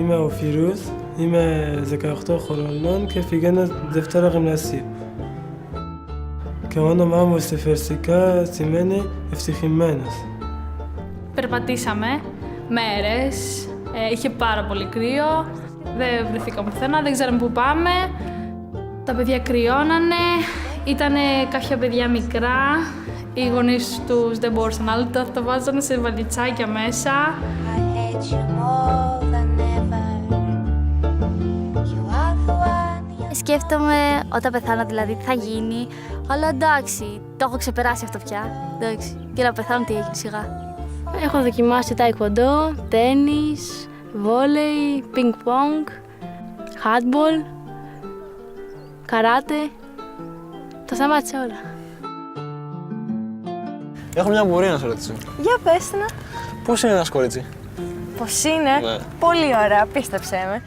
Είμαι ο Φιρούς, είμαι 18 χρονών και πηγαίνω Δευτέρα Γυμνασίου. Και το όνομά μου στη φερσικά σημαίνει ευτυχημένος. Περπατήσαμε μέρες, είχε πάρα πολύ κρύο, δεν βρεθήκαμε πουθενά, δεν ξέραμε πού πάμε. Τα παιδιά κρυώνανε, ήταν κάποια παιδιά μικρά, οι γονείς τους δεν μπορούσαν άλλο, τα βάζανε σε βαλιτσάκια μέσα. Σκέφτομαι όταν πεθάνω δηλαδή τι θα γίνει, αλλά εντάξει, το έχω ξεπεράσει αυτό πια, εντάξει, και να πεθάνω τι έγινε σιγά. Έχω δοκιμάσει τάικουαντό, τένις, βόλεϊ, πινκ-πονγκ, χάντμπολ, καράτε. Τα σταμάτησα όλα. Έχω μια απορία να σε ρωτήσω. Για πες να. Πώς είναι ένας κορίτσι? Πώς είναι? Ναι. Πολύ ωραία, πίστεψέ με.